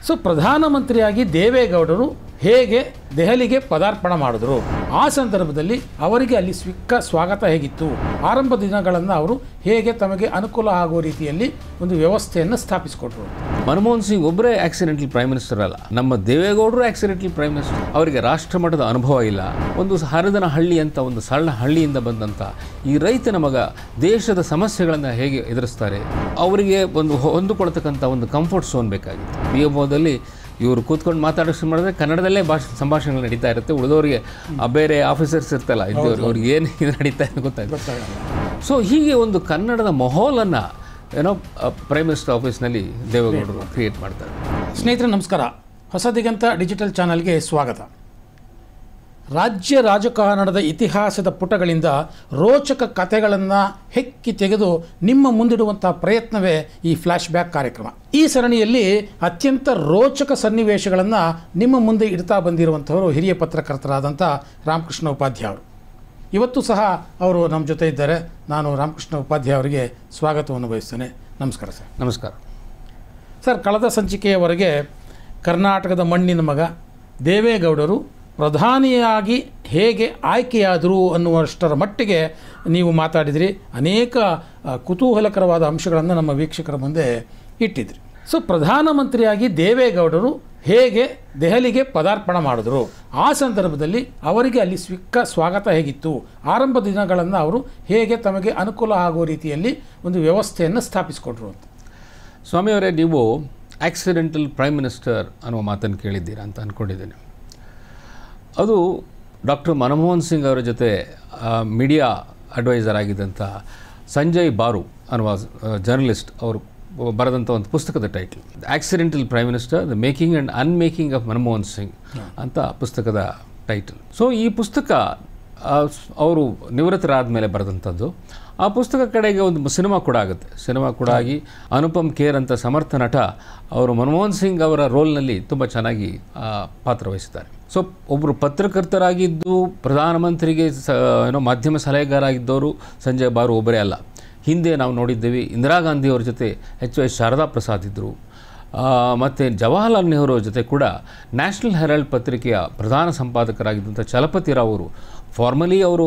So ಪ್ರಧಾನಮಂತ್ರಿಯಾಗಿ ದೇವೇಗೌಡರು ಹೇಗೆ ದೆಹಲಿಗೆ ಪದಾರ್ಪಣ ಮಾಡಿದ್ರು, ಆ ಸಂದರ್ಭದಲ್ಲಿ ಅವರಿಗೆ ಅಲ್ಲಿ ಸ್ವಾಗತ ಹೇಗಿತ್ತು, ಆರಂಭ ದಿನಗಳನ್ನು ಅವರು ಹೇಗೆ ತಮಗೆ ಅನುಕೂಲ ಆಗುವ ರೀತಿಯಲ್ಲಿ ಒಂದು ವ್ಯವಸ್ಥೆಯನ್ನು ಸ್ಥಾಪಿಸಿಕೊಟ್ರು. ಮನಮೋಹನ್ ಸಿಂಗ್ ಒಬ್ಬರೇ ಆಕ್ಸಿಡೆಂಟಲ್ ಪ್ರೈಮ್ ಮಿನಿಸ್ಟರ್ ಅಲ್ಲ, ನಮ್ಮ ದೇವೇಗೌಡರು ಆಕ್ಸಿಡೆಂಟಲ್ ಪ್ರೈಮ್ ಮಿನಿಸ್ಟರ್. ಅವರಿಗೆ ರಾಷ್ಟ್ರ ಮಟ್ಟದ ಅನುಭವ ಇಲ್ಲ. ಒಂದು ಹರಿದನ ಹಳ್ಳಿ ಅಂತ ಒಂದು ಸಣ್ಣ ಹಳ್ಳಿಯಿಂದ ಬಂದಂಥ ಈ ರೈತನ ಮಗ ದೇಶದ ಸಮಸ್ಯೆಗಳನ್ನು ಹೇಗೆ ಎದುರಿಸ್ತಾರೆ, ಅವರಿಗೆ ಒಂದು ಹೊಂದಿಕೊಳ್ತಕ್ಕಂಥ ಒಂದು ಕಂಫರ್ಟ್ ಝೋನ್ ಬೇಕಾಗಿತ್ತು. PMOದಲ್ಲಿ ಇವರು ಕೂತ್ಕೊಂಡು ಮಾತಾಡೋಷ್ಟು ಮಾಡಿದ್ರೆ ಕನ್ನಡದಲ್ಲೇ ಸಂಭಾಷಣೆಗಳು ನಡೀತಾ ಇರುತ್ತೆ. ಉಳಿದವರಿಗೆ ಬೇರೆ ಆಫೀಸರ್ಸ್ ಇರ್ತಲ್ಲ ಇದ್ದವ್ರು, ಅವ್ರಿಗೆ ಏನು ಇದು ನಡೀತಾ ಇದೆ ಗೊತ್ತಾಗಲ್ಲ. ಸೊ ಹೀಗೆ ಒಂದು ಕನ್ನಡದ ಮಾಹೋಲನ್ನು ಪ್ರೈಮ್ ಮಿನಿಸ್ಟರ್ ಆಫೀಸ್ನಲ್ಲಿ ದೇವೇಗೌಡರು ಕ್ರಿಯೇಟ್ ಮಾಡ್ತಾರೆ. ಸ್ನೇಹಿತರೆ ನಮಸ್ಕಾರ, ಹೊಸ ದಿಗಂತ ಡಿಜಿಟಲ್ ಚಾನಲ್ಗೆ ಸ್ವಾಗತ. ರಾಜ್ಯ ರಾಜಕಾರಣದ ಇತಿಹಾಸದ ಪುಟಗಳಿಂದ ರೋಚಕ ಕಥೆಗಳನ್ನು ಹೆಕ್ಕಿ ತೆಗೆದು ನಿಮ್ಮ ಮುಂದಿಡುವಂಥ ಪ್ರಯತ್ನವೇ ಈ ಫ್ಲ್ಯಾಶ್ ಬ್ಯಾಕ್ ಕಾರ್ಯಕ್ರಮ. ಈ ಸರಣಿಯಲ್ಲಿ ಅತ್ಯಂತ ರೋಚಕ ಸನ್ನಿವೇಶಗಳನ್ನು ನಿಮ್ಮ ಮುಂದೆ ಇಡ್ತಾ ಬಂದಿರುವಂಥವರು ಹಿರಿಯ ಪತ್ರಕರ್ತರಾದಂಥ ರಾಮಕೃಷ್ಣ ಉಪಾಧ್ಯಾಯ ಅವರು. ಇವತ್ತು ಸಹ ಅವರು ನಮ್ಮ ಜೊತೆ ಇದ್ದಾರೆ. ನಾನು ರಾಮಕೃಷ್ಣ ಉಪಾಧ್ಯಾಯ ಅವರಿಗೆ ಸ್ವಾಗತವನ್ನು ಬಯಸ್ತೇನೆ. ನಮಸ್ಕಾರ ಸರ್. ನಮಸ್ಕಾರ ಸರ್. ಕಳೆದ ಸಂಚಿಕೆಯವರೆಗೆ ಕರ್ನಾಟಕದ ಮಣ್ಣಿನ ಮಗ ದೇವೇಗೌಡರು ಪ್ರಧಾನಿಯಾಗಿ ಹೇಗೆ ಆಯ್ಕೆಯಾದರು ಅನ್ನುವಷ್ಟರ ಮಟ್ಟಿಗೆ ನೀವು ಮಾತಾಡಿದ್ರಿ. ಅನೇಕ ಕುತೂಹಲಕರವಾದ ಅಂಶಗಳನ್ನು ನಮ್ಮ ವೀಕ್ಷಕರ ಮುಂದೆ ಇಟ್ಟಿದ್ರಿ. ಸೊ ಪ್ರಧಾನಮಂತ್ರಿಯಾಗಿ ದೇವೇಗೌಡರು ಹೇಗೆ ದೆಹಲಿಗೆ ಪದಾರ್ಪಣ ಮಾಡಿದ್ರು, ಆ ಸಂದರ್ಭದಲ್ಲಿ ಅವರಿಗೆ ಅಲ್ಲಿ ಸ್ವಾಗತ ಹೇಗಿತ್ತು, ಆರಂಭ ದಿನಗಳನ್ನು ಅವರು ಹೇಗೆ ತಮಗೆ ಅನುಕೂಲ ಆಗುವ ರೀತಿಯಲ್ಲಿ ಒಂದು ವ್ಯವಸ್ಥೆಯನ್ನು ಸ್ಥಾಪಿಸಿಕೊಟ್ರು ಅಂತ. ಸ್ವಾಮಿಯವರೇ, ನೀವು ಆಕ್ಸಿಡೆಂಟಲ್ ಪ್ರೈಮ್ ಮಿನಿಸ್ಟರ್ ಅನ್ನುವ ಮಾತನ್ನು ಕೇಳಿದ್ದೀರಾ ಅಂತ ಅಂದ್ಕೊಂಡಿದ್ದೇನೆ. ಅದು ಡಾಕ್ಟರ್ ಮನಮೋಹನ್ ಸಿಂಗ್ ಅವರ ಜೊತೆ ಮೀಡಿಯಾ ಅಡ್ವೈಸರ್ ಆಗಿದ್ದಂಥ ಸಂಜಯ್ ಬಾರು ಅನ್ನುವ ಜರ್ನಲಿಸ್ಟ್ ಅವರು ಬರೆದಂಥ ಒಂದು ಪುಸ್ತಕದ title accidental prime minister, the making and unmaking of Manmohan Singh ಅಂತ ಪುಸ್ತಕದ ಟೈಟಲ್. ಸೊ ಈ ಪುಸ್ತಕ ಅವರು ನಿವೃತ್ತರಾದ ಮೇಲೆ ಬರೆದಂಥದ್ದು. ಆ ಪುಸ್ತಕ ಕಡೆಗೆ ಒಂದು ಸಿನಿಮಾ ಕೂಡ ಆಗುತ್ತೆ. ಸಿನಿಮಾ ಕೂಡ ಆಗಿ ಅನುಪಮ್ ಖೇರ್ ಅಂತ ಸಮರ್ಥ ನಟ ಅವರು ಮನಮೋಹನ್ ಸಿಂಗ್ ಅವರ ರೋಲ್ನಲ್ಲಿ ತುಂಬ ಚೆನ್ನಾಗಿ ಪಾತ್ರವಹಿಸಿದ್ದಾರೆ. ಸೊ ಒಬ್ಬರು ಪತ್ರಕರ್ತರಾಗಿದ್ದು ಪ್ರಧಾನಮಂತ್ರಿಗೆ ಮಾಧ್ಯಮ ಸಲಹೆಗಾರಾಗಿದ್ದವರು ಸಂಜಯ್ ಬಾರು ಒಬ್ಬರೇ ಅಲ್ಲ. ಹಿಂದೆ ನಾವು ನೋಡಿದ್ದೇವೆ, ಇಂದಿರಾ ಗಾಂಧಿಯವ್ರ ಜೊತೆ HY ಶಾರದಾ ಪ್ರಸಾದ್ ಇದ್ದರು. ಮತ್ತು ಜವಾಹರ್ಲಾಲ್ ನೆಹರು ಜೊತೆ ಕೂಡ ನ್ಯಾಷನಲ್ ಹೆರಾಲ್ಡ್ ಪತ್ರಿಕೆಯ ಪ್ರಧಾನ ಸಂಪಾದಕರಾಗಿದ್ದಂಥ ಚಲಪತಿ ರಾವ್ ಅವರು ಫಾರ್ಮಲಿ ಅವರು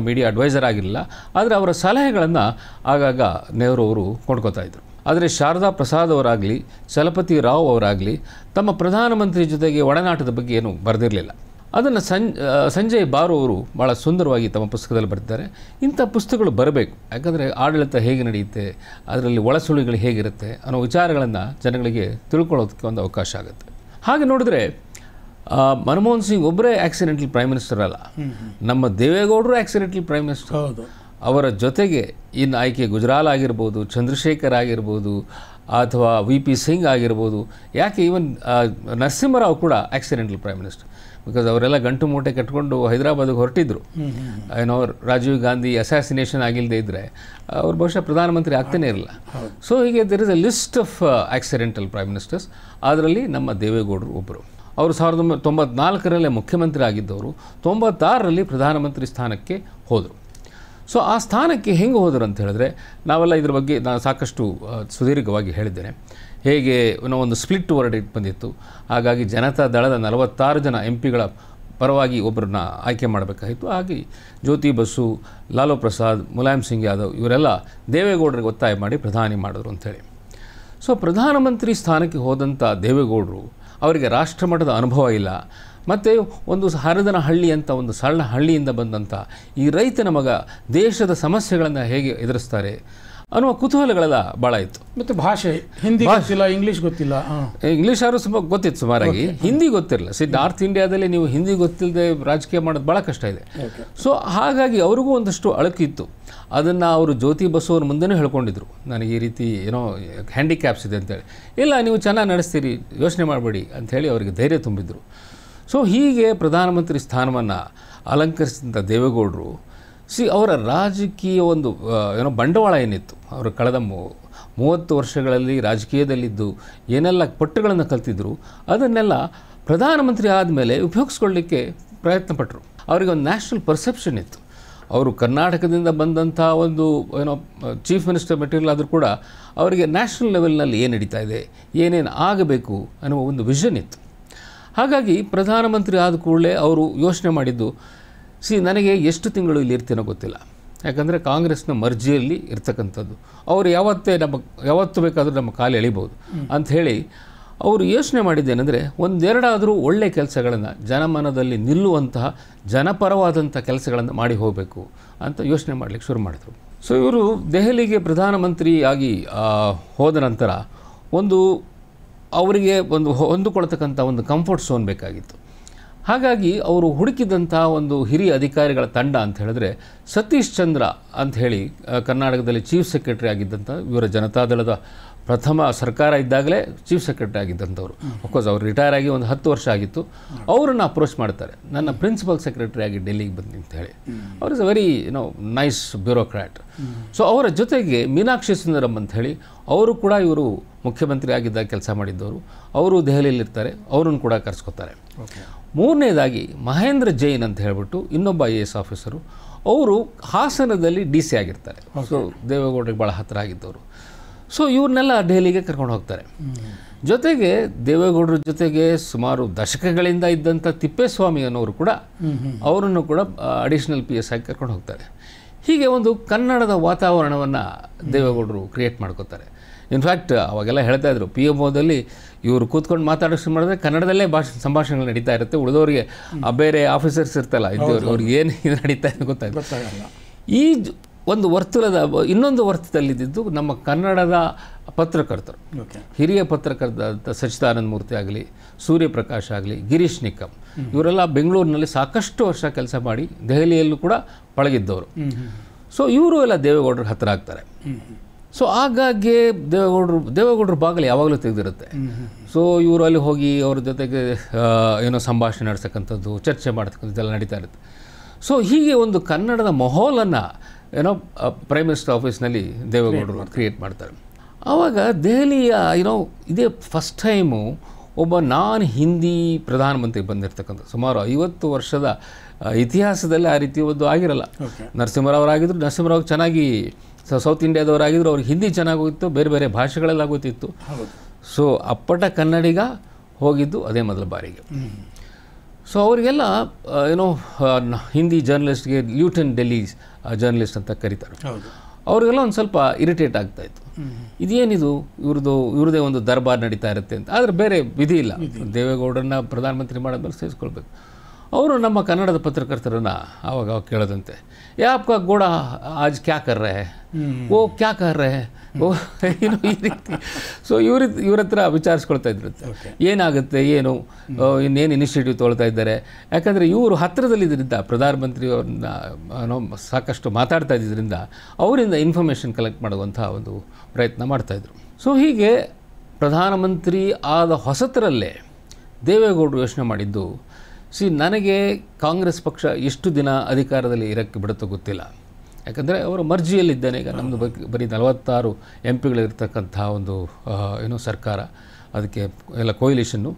ಮೀಡಿಯಾ ಅಡ್ವೈಸರ್ ಆಗಿರಲಿಲ್ಲ, ಆದರೆ ಅವರ ಸಲಹೆಗಳನ್ನು ಆಗಾಗ ನೆಹರು ಅವರು ಕೊಂಡ್ಕೋತಾ ಇದ್ದರು. ಆದರೆ ಶಾರದಾ ಪ್ರಸಾದ್ ಅವರಾಗಲಿ ಚಲಪತಿ ರಾವ್ ಅವರಾಗಲಿ ತಮ್ಮ ಪ್ರಧಾನಮಂತ್ರಿ ಜೊತೆಗೆ ಒಡನಾಟದ ಬಗ್ಗೆ ಏನು ಬರೆದಿರಲಿಲ್ಲ. ಅದನ್ನು ಸಂಜಯ್ ಬಾರು ಅವರು ಭಾಳ ಸುಂದರವಾಗಿ ತಮ್ಮ ಪುಸ್ತಕದಲ್ಲಿ ಬರೆದಿದ್ದಾರೆ. ಇಂಥ ಪುಸ್ತಕಗಳು ಬರಬೇಕು, ಯಾಕಂದರೆ ಆಡಳಿತ ಹೇಗೆ ನಡೆಯುತ್ತೆ, ಅದರಲ್ಲಿ ಒಳಸುಳಿಗಳು ಹೇಗಿರುತ್ತೆ ಅನ್ನೋ ವಿಚಾರಗಳನ್ನು ಜನಗಳಿಗೆ ತಿಳ್ಕೊಳ್ಳೋದಕ್ಕೆ ಒಂದು ಅವಕಾಶ ಆಗುತ್ತೆ. ಹಾಗೆ ನೋಡಿದ್ರೆ ಮನಮೋಹನ್ ಸಿಂಗ್ ಒಬ್ಬರೇ ಆಕ್ಸಿಡೆಂಟಲ್ ಪ್ರೈಮ್ ಮಿನಿಸ್ಟರ್ ಅಲ್ಲ, ನಮ್ಮ ದೇವೇಗೌಡರು ಆಕ್ಸಿಡೆಂಟಲ್ ಪ್ರೈಮ್ ಮಿನಿಸ್ಟರ್. ಅವರ ಜೊತೆಗೆ ಇನ್ನು ಆಯ್ಕೆ ಗುಜರಾಲ್ ಆಗಿರ್ಬೋದು, ಚಂದ್ರಶೇಖರ್ ಆಗಿರ್ಬೋದು, ಅಥವಾ VP ಸಿಂಗ್ ಆಗಿರ್ಬೋದು, ಯಾಕೆ ಈವನ್ ನರಸಿಂಹರಾವ್ ಕೂಡ ಆಕ್ಸಿಡೆಂಟಲ್ ಪ್ರೈಮ್ ಮಿನಿಸ್ಟರ್. ಬಿಕಾಸ್ ಅವರೆಲ್ಲ ಗಂಟು ಮೂಟೆ ಕಟ್ಕೊಂಡು ಹೈದರಾಬಾದಿಗೆ ಹೊರಟಿದ್ರು. ರಾಜೀವ್ ಗಾಂಧಿ ಅಸಾಸಿನೇಷನ್ ಆಗಿಲ್ಲದೆ ಇದ್ದರೆ ಅವ್ರು ಬಹುಶಃ ಪ್ರಧಾನಮಂತ್ರಿ ಆಗ್ತಾನೇ ಇರಲಿಲ್ಲ. ಸೊ ಹೀಗೆ there is a list of accidental prime ministers. ಅದರಲ್ಲಿ ನಮ್ಮ ದೇವೇಗೌಡರು ಒಬ್ಬರು. ಅವರು 1994 ಮುಖ್ಯಮಂತ್ರಿ ಆಗಿದ್ದವರು 96 ಪ್ರಧಾನಮಂತ್ರಿ ಸ್ಥಾನಕ್ಕೆ ಹೋದರು. ಸೊ ಆ ಸ್ಥಾನಕ್ಕೆ ಹೆಂಗೆ ಹೋದರು ಅಂತ ಹೇಳಿದ್ರೆ, ನಾವೆಲ್ಲ ಇದ್ರ ಬಗ್ಗೆ ನಾನು ಸಾಕಷ್ಟು ಸುದೀರ್ಘವಾಗಿ ಹೇಳಿದ್ದೇನೆ. ಹೇಗೆ ಒಂದು ಸ್ಪ್ಲಿಟ್ ವರ್ಡಿಕ್ಟ್ ಬಂದಿತ್ತು. ಹಾಗಾಗಿ ಜನತಾ ದಳದ 46 ಜನ MP ಗಳ ಪರವಾಗಿ ಒಬ್ಬರನ್ನ ಆಯ್ಕೆ ಮಾಡಬೇಕಾಗಿತ್ತು. ಹಾಗೆ ಜ್ಯೋತಿ ಬಸು, ಲಾಲೂ ಪ್ರಸಾದ್, ಮುಲಾಯಂ ಸಿಂಗ್ ಯಾದವ್ ಇವರೆಲ್ಲ ದೇವೇಗೌಡರಿಗೆ ಒತ್ತಾಯ ಮಾಡಿ ಪ್ರಧಾನಿ ಮಾಡಿದ್ರು ಅಂಥೇಳಿ. ಸೊ ಪ್ರಧಾನಮಂತ್ರಿ ಸ್ಥಾನಕ್ಕೆ ಹೋದಂಥ ದೇವೇಗೌಡರು ಅವರಿಗೆ ರಾಷ್ಟ್ರಮಟ್ಟದ ಅನುಭವ ಇಲ್ಲ. ಮತ್ತು ಒಂದು ಹರಿದನ ಹಳ್ಳಿ ಅಂತ ಒಂದು ಸಣ್ಣ ಹಳ್ಳಿಯಿಂದ ಬಂದಂಥ ಈ ರೈತನ ಮಗ ದೇಶದ ಸಮಸ್ಯೆಗಳನ್ನು ಹೇಗೆ ಎದುರಿಸ್ತಾರೆ ಅನ್ನುವ ಕುತೂಹಲಗಳೆಲ್ಲ ಭಾಳ ಇತ್ತು. ಮತ್ತು ಭಾಷೆ ಹಿಂದಿ ಗೊತ್ತಿಲ್ಲ, ಇಂಗ್ಲೀಷ್ ಗೊತ್ತಿಲ್ಲ. ಇಂಗ್ಲೀಷ್ ಆದರೂ ತುಂಬ ಗೊತ್ತಿತ್ತು ಸುಮಾರಾಗಿ, ಹಿಂದಿ ಗೊತ್ತಿರಲಿಲ್ಲ. ನಾರ್ತ್ ಇಂಡಿಯಾದಲ್ಲಿ ನೀವು ಹಿಂದಿ ಗೊತ್ತಿಲ್ಲದೆ ರಾಜಕೀಯ ಮಾಡೋದು ಭಾಳ ಕಷ್ಟ ಇದೆ. ಸೊ ಹಾಗಾಗಿ ಅವ್ರಿಗೂ ಒಂದಷ್ಟು ಅಳಕಿತ್ತು. ಅದನ್ನು ಅವರು ಜ್ಯೋತಿ ಬಸು ಅವ್ರ ಮುಂದೆನೂ ಹೇಳ್ಕೊಂಡಿದ್ರು, ನನಗೆ ಈ ರೀತಿ ಹ್ಯಾಂಡಿಕ್ಯಾಪ್ಸ್ ಇದೆ ಅಂತೇಳಿ. ಇಲ್ಲ, ನೀವು ಚೆನ್ನಾಗಿ ನಡೆಸ್ತೀರಿ, ಯೋಚನೆ ಮಾಡಬೇಡಿ ಅಂಥೇಳಿ ಅವರಿಗೆ ಧೈರ್ಯ ತುಂಬಿದ್ರು. ಸೊ ಹೀಗೆ ಪ್ರಧಾನಮಂತ್ರಿ ಸ್ಥಾನವನ್ನು ಅಲಂಕರಿಸಿದಂಥ ದೇವೇಗೌಡರು ಅವರ ರಾಜಕೀಯ ಒಂದು ಬಂಡವಾಳ ಏನಿತ್ತು, ಅವರು ಕಳೆದ 30 ವರ್ಷಗಳಲ್ಲಿ ರಾಜಕೀಯದಲ್ಲಿದ್ದು ಏನೆಲ್ಲ ಪಟ್ಟುಗಳನ್ನು ಕಲ್ತಿದ್ರು ಅದನ್ನೆಲ್ಲ ಪ್ರಧಾನಮಂತ್ರಿ ಆದಮೇಲೆ ಉಪಯೋಗಿಸ್ಕೊಳ್ಳಿಕ್ಕೆ ಪ್ರಯತ್ನ ಪಟ್ಟರು. ಅವರಿಗೆ ಒಂದು ನ್ಯಾಷನಲ್ ಪರ್ಸೆಪ್ಷನ್ ಇತ್ತು. ಅವರು ಕರ್ನಾಟಕದಿಂದ ಬಂದಂಥ ಒಂದು ಏನೋ ಚೀಫ್ ಮಿನಿಸ್ಟರ್ ಮೆಟೀರಿಯಲ್ ಆದರೂ ಕೂಡ ಅವರಿಗೆ ನ್ಯಾಷನಲ್ ಲೆವೆಲ್ನಲ್ಲಿ ಏನು ನಡೀತಾ ಇದೆ, ಏನೇನು ಆಗಬೇಕು ಅನ್ನುವ ಒಂದು ವಿಷನ್ ಇತ್ತು. ಹಾಗಾಗಿ ಪ್ರಧಾನಮಂತ್ರಿ ಆದ ಕೂಡಲೇ ಅವರು ಯೋಚನೆ ಮಾಡಿದ್ದು, ನನಗೆ ಎಷ್ಟು ತಿಂಗಳು ಇಲ್ಲಿ ಇರ್ತೀನೋ ಗೊತ್ತಿಲ್ಲ, ಯಾಕಂದರೆ ಕಾಂಗ್ರೆಸ್ನ ಮರ್ಜಿಯಲ್ಲಿ ಇರ್ತಕ್ಕಂಥದ್ದು, ಅವರು ಯಾವತ್ತು ಬೇಕಾದರೂ ನಮ್ಮ ಕಾಲು ಎಳಿಬೋದು ಅಂಥೇಳಿ ಅವರು ಯೋಚನೆ ಮಾಡಿದ್ದೇನೆಂದರೆ ಒಂದೆರಡಾದರೂ ಒಳ್ಳೆಯ ಕೆಲಸಗಳನ್ನು ಜನಮನದಲ್ಲಿ ನಿಲ್ಲುವಂತಹ ಜನಪರವಾದಂಥ ಕೆಲಸಗಳನ್ನು ಮಾಡಿ ಹೋಗಬೇಕು ಅಂತ ಯೋಚನೆ ಮಾಡಲಿಕ್ಕೆ ಶುರು ಮಾಡಿದರು. ಸೊ ಇವರು ದೆಹಲಿಗೆ ಪ್ರಧಾನಮಂತ್ರಿಯಾಗಿ ಹೋದ ನಂತರ ಅವರಿಗೆ ಹೊಂದಿಕೊಳ್ತಕ್ಕಂಥ ಒಂದು ಕಂಫರ್ಟ್ ಝೋನ್ ಬೇಕಾಗಿತ್ತು. ಹಾಗಾಗಿ ಅವರು ಹುಡುಕಿದಂಥ ಒಂದು ಹಿರಿಯ ಅಧಿಕಾರಿಗಳ ತಂಡ ಅಂತ ಹೇಳಿದ್ರೆ ಸತೀಶ್ ಚಂದ್ರ ಅಂತ ಹೇಳಿ ಕರ್ನಾಟಕದಲ್ಲಿ ಚೀಫ್ ಸೆಕ್ರೆಟರಿ ಆಗಿದ್ದಂಥ, ಇವರ ಜನತಾದಳದ ಪ್ರಥಮ ಸರ್ಕಾರ ಇದ್ದಾಗಲೇ ಚೀಫ್ ಸೆಕ್ರೆಟರಿ ಆಗಿದ್ದಂಥವ್ರು. ಅಫ್ಕೋರ್ಸ್ ಅವರು ರಿಟೈರ್ ಆಗಿ ಒಂದು 10 ವರ್ಷ ಆಗಿತ್ತು. ಅವರನ್ನು ಅಪ್ರೋಚ್ ಮಾಡ್ತಾರೆ, ನನ್ನ ಪ್ರಿನ್ಸಿಪಲ್ ಸೆಕ್ರೆಟರಿ ಆಗಿ ಡೆಲ್ಲಿಗೆ ಬನ್ನಿ ಅಂತ ಹೇಳಿ. ಅವ್ರು is a very nice bureaucrat. So ಅವರ ಜೊತೆಗೆ ಮೀನಾಕ್ಷಿ ಸುಂದರಂ ಅಂತ ಹೇಳಿ ಅವರು ಕೂಡ ಇವರು ಮುಖ್ಯಮಂತ್ರಿ ಆಗಿದ್ದಾಗ ಕೆಲಸ ಮಾಡಿದ್ದವರು, ಅವರು ದೆಹಲಿಯಲ್ಲಿರ್ತಾರೆ, ಅವರನ್ನು ಕೂಡ ಕರೆಸ್ಕೊತಾರೆ. ಮೂರನೇದಾಗಿ ಮಹೇಂದ್ರ ಜೈನ್ ಅಂತ ಹೇಳ್ಬಿಟ್ಟು ಇನ್ನೊಬ್ಬ IAS ಆಫೀಸರು, ಅವರು ಹಾಸನದಲ್ಲಿ DC ಆಗಿರ್ತಾರೆ. ಸೊ ದೇವೇಗೌಡರಿಗೆ ಭಾಳ ಹತ್ತಿರ ಆಗಿದ್ದವರು. ಸೊ ಇವ್ರನ್ನೆಲ್ಲ ದೆಹಲಿಗೆ ಕರ್ಕೊಂಡು ಹೋಗ್ತಾರೆ. ಜೊತೆಗೆ ದೇವೇಗೌಡರ ಜೊತೆಗೆ ಸುಮಾರು ದಶಕಗಳಿಂದ ಇದ್ದಂಥ ತಿಪ್ಪೇಸ್ವಾಮಿ ಅನ್ನೋರು ಕೂಡ ಅವರನ್ನು ಕೂಡ ಅಡಿಷನಲ್ PS ಆಗಿ ಕರ್ಕೊಂಡು ಹೋಗ್ತಾರೆ. ಹೀಗೆ ಒಂದು ಕನ್ನಡದ ವಾತಾವರಣವನ್ನು ದೇವೇಗೌಡರು ಕ್ರಿಯೇಟ್ ಮಾಡ್ಕೋತಾರೆ. ಇನ್ಫ್ಯಾಕ್ಟ್ ಅವಾಗೆಲ್ಲ ಹೇಳ್ತಾ ಇದ್ರು, PMOದಲ್ಲಿ ಇವರು ಕೂತ್ಕೊಂಡು ಮಾತಾಡೋಷ್ಟು ಮಾಡಿದ್ರೆ ಕನ್ನಡದಲ್ಲೇ ಸಂಭಾಷಣೆಗಳು ನಡೀತಾ ಇರುತ್ತೆ, ಉಳಿದವರಿಗೆ ಬೇರೆ ಆಫೀಸರ್ಸ್ ಇರ್ತಲ್ಲ ಇದ್ದವ್ರು ಅವ್ರಿಗೆ ಏನು ಇದು ನಡೀತಾ ಇದೆ ಗೊತ್ತಾಗಲ್ಲ. ಈ ಒಂದು ಇನ್ನೊಂದು ವರ್ತದಲ್ಲಿದ್ದು ನಮ್ಮ ಕನ್ನಡದ ಪತ್ರಕರ್ತರು, ಹಿರಿಯ ಪತ್ರಕರ್ತ ಸಚ್ಚಿದಾನಂದ ಮೂರ್ತಿ ಆಗಲಿ, ಸೂರ್ಯಪ್ರಕಾಶ್ ಆಗಲಿ, ಗಿರೀಶ್ ನಿಕ್ಕಂ, ಇವರೆಲ್ಲ ಬೆಂಗಳೂರಿನಲ್ಲಿ ಸಾಕಷ್ಟು ವರ್ಷ ಕೆಲಸ ಮಾಡಿ ದೆಹಲಿಯಲ್ಲೂ ಕೂಡ ಪಳಗಿದ್ದವರು. ಸೊ ಇವರು ಎಲ್ಲ ದೇವೇಗೌಡರ ಹತ್ತಿರ ಆಗ್ತಾರೆ. ಸೊ ಆಗಾಗ್ಗೆ ದೇವೇಗೌಡರ ಬಾಗಿಲು ಯಾವಾಗಲೂ ತೆಗೆದಿರುತ್ತೆ. ಸೊ ಇವರು ಅಲ್ಲಿ ಹೋಗಿ ಅವ್ರ ಜೊತೆಗೆ ಏನೋ ಸಂಭಾಷಣೆ ನಡೆಸ್ತಕ್ಕಂಥದ್ದು, ಚರ್ಚೆ ಮಾಡ್ತಕ್ಕಂಥದ್ದು ಇದೆಲ್ಲ ನಡೀತಾ ಇರುತ್ತೆ. ಸೊ ಹೀಗೆ ಒಂದು ಕನ್ನಡದ ಮಾಹೋಲನ್ನು ಪ್ರೈಮ್ ಮಿನಿಸ್ಟರ್ ಆಫೀಸ್ನಲ್ಲಿ ದೇವೇಗೌಡರು ಕ್ರಿಯೇಟ್ ಮಾಡ್ತಾರೆ. ಆವಾಗ ದೆಹಲಿಯ ಇದೇ ಫಸ್ಟ್ ಟೈಮು ಒಬ್ಬ ನಾನ್ ಹಿಂದಿ ಪ್ರಧಾನಮಂತ್ರಿ ಬಂದಿರತಕ್ಕಂಥ. ಸುಮಾರು 50 ವರ್ಷದ ಇತಿಹಾಸದಲ್ಲಿ ಆ ರೀತಿ ಒಂದು ಆಗಿರಲ್ಲ. ನರಸಿಂಹರಾವರಾಗಿದ್ದರು, ನರಸಿಂಹರಾವ್ ಚೆನ್ನಾಗಿ ಸೌತ್ ಇಂಡಿಯಾದವರಾಗಿದ್ದರು, ಅವ್ರಿಗೆ ಹಿಂದಿ ಚೆನ್ನಾಗಿ ಹೋಗಿತ್ತು, ಬೇರೆ ಬೇರೆ ಭಾಷೆಗಳೆಲ್ಲ ಗೊತ್ತಿತ್ತು. ಸೊ ಅಪ್ಪಟ ಕನ್ನಡಿಗ ಹೋಗಿದ್ದು ಅದೇ ಮೊದಲ ಬಾರಿಗೆ. ಸೊ ಅವರಿಗೆಲ್ಲ ಹಿಂದಿ ಜರ್ನಲಿಸ್ಟ್ಗೆ ಲ್ಯೂಟನ್ ಡೆಲ್ಲಿ ಜರ್ನಲಿಸ್ಟ್ ಅಂತ ಕರೀತಾರೆ. ಅವ್ರಿಗೆಲ್ಲ ಒಂದು ಸ್ವಲ್ಪ ಇರಿಟೇಟ್ ಆಗ್ತಾಯಿತ್ತು, ಇದೇನಿದು ಇವ್ರದೇ ಒಂದು ದರ್ಬಾರ್ ನಡೀತಾ ಇರುತ್ತೆ ಅಂತ. ಆದರೆ ಬೇರೆ ವಿಧಿ ಇಲ್ಲ, ದೇವೇಗೌಡರನ್ನ ಪ್ರಧಾನಮಂತ್ರಿ ಮಾಡೋದ್ಮೇಲೆ ಸೇರಿಸ್ಕೊಳ್ಬೇಕು. ಅವರು ನಮ್ಮ ಕನ್ನಡದ ಪತ್ರಕರ್ತರನ್ನು ಆವಾಗ ಕೇಳೋದಂತೆ, ಯಾಪ್ಕ ಗೋಡ ಆಜ್ ಕ್ಯಾ ಕರ್ ರಹೆ, ಓ ಕ್ಯಾ ಕರ್ ರಹೆ, ಓ ಈ ರೀತಿ. ಸೊ ಇವ್ರ ಹತ್ರ ವಿಚಾರಿಸ್ಕೊಳ್ತಾ ಇದ್ರಂತೆ, ಏನಾಗುತ್ತೆ, ಇನ್ನೇನು ಇನಿಷಿಯೇಟಿವ್ ತೊಗೊಳ್ತಾ ಇದ್ದಾರೆ. ಯಾಕಂದರೆ ಇವರು ಹತ್ತಿರದಲ್ಲಿದ್ದರಿಂದ ಪ್ರಧಾನಮಂತ್ರಿಯವ್ರನ್ನ ಸಾಕಷ್ಟು ಮಾತಾಡ್ತಾ ಇದ್ದಿದ್ದರಿಂದ ಅವರಿಂದ ಇನ್ಫಾರ್ಮೇಷನ್ ಕಲೆಕ್ಟ್ ಮಾಡುವಂಥ ಒಂದು ಪ್ರಯತ್ನ ಮಾಡ್ತಾಯಿದ್ರು. ಸೊ ಹೀಗೆ ಪ್ರಧಾನಮಂತ್ರಿ ಆದ ಹೊಸತರಲ್ಲೇ ದೇವೇಗೌಡರು ಯೋಚನೆ ಮಾಡಿದ್ದು, ನನಗೆ ಕಾಂಗ್ರೆಸ್ ಪಕ್ಷ ಎಷ್ಟು ದಿನ ಅಧಿಕಾರದಲ್ಲಿ ಇರೋಕ್ಕೆ ಬಿಡುತ್ತೋ ಗೊತ್ತಿಲ್ಲ, ಯಾಕಂದರೆ ಅವರ ಮರ್ಜಿಯಲ್ಲಿದ್ದೇನೆ. ಈಗ ನಮ್ಮದು ಬರೀ 46 MPಗಳಿರ್ತಕ್ಕಂಥ ಒಂದು ಸರ್ಕಾರ, ಅದಕ್ಕೆ ಎಲ್ಲ ಕೊಯಿಲೇಷನ್ನು,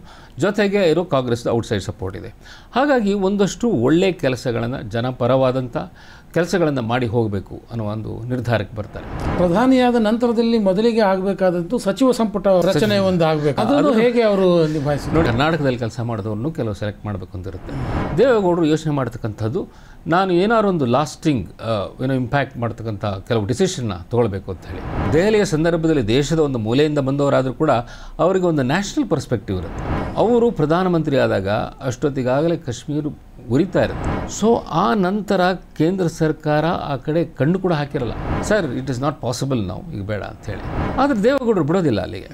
ಜೊತೆಗೆ ಕಾಂಗ್ರೆಸ್ದ ಔಟ್ಸೈಡ್ ಸಪೋರ್ಟ್ ಇದೆ. ಹಾಗಾಗಿ ಒಂದಷ್ಟು ಒಳ್ಳೆಯ ಕೆಲಸಗಳನ್ನು, ಜನಪರವಾದಂಥ ಕೆಲಸಗಳನ್ನು ಮಾಡಿ ಹೋಗಬೇಕು ಅನ್ನೋ ಒಂದು ನಿರ್ಧಾರಕ್ಕೆ ಬರ್ತಾರೆ. ಪ್ರಧಾನಿಯಾದ ನಂತರದಲ್ಲಿ ಮೊದಲಿಗೆ ಆಗಬೇಕಾದದ್ದು ಸಚಿವ ಸಂಪುಟ ರಚನೆ ಒಂದು ಆಗಬೇಕು. ಅದನ್ನು ಹೇಗೆ ಅವರು ನಿಭಾಯಿಸಿ ನೋಡಿ, ಕರ್ನಾಟಕದಲ್ಲಿ ಕೆಲಸ ಮಾಡಿದವ್ರನ್ನು ಕೆಲವು ಸೆಲೆಕ್ಟ್ ಮಾಡಬೇಕು ಅಂತ ಇರುತ್ತೆ. ದೇವೇಗೌಡರು ಯೋಚನೆ ಮಾಡ್ತಕ್ಕಂಥದ್ದು, ನಾನು ಏನಾದ್ರು ಒಂದು ಲಾಸ್ಟಿಂಗ್ ಇಂಪ್ಯಾಕ್ಟ್ ಮಾಡ್ತಕ್ಕಂಥ ಕೆಲವು ಡಿಸಿಷನ್ನ ತೊಗೊಳ್ಬೇಕು ಅಂತ ಹೇಳಿ. ದೆಹಲಿಯ ಸಂದರ್ಭದಲ್ಲಿ ದೇಶದ ಒಂದು ಮೂಲೆಯಿಂದ ಬಂದವರಾದರೂ ಕೂಡ ಅವರಿಗೆ ಒಂದು ನ್ಯಾಷನಲ್ ಪರ್ಸ್ಪೆಕ್ಟಿವ್ ಇರುತ್ತೆ. ಅವರು ಪ್ರಧಾನಮಂತ್ರಿ ಆದಾಗ ಅಷ್ಟೊತ್ತಿಗಾಗಲೇ ಕಾಶ್ಮೀರ ಉರಿತಾ ಇರುತ್ತೆ. ಸೊ ಆ ನಂತರ ಕೇಂದ್ರ ಸರ್ಕಾರ ಆ ಕಡೆ ಕಣ್ಣು ಕೂಡ ಹಾಕಿರಲ್ಲ. Sir, it is not possible ನಾವು, ಈಗ ಬೇಡ ಅಂತ ಹೇಳಿ. ಆದರೆ ದೇವೇಗೌಡರು ಬಿಡೋದಿಲ್ಲ ಅಲ್ಲಿಗೆ.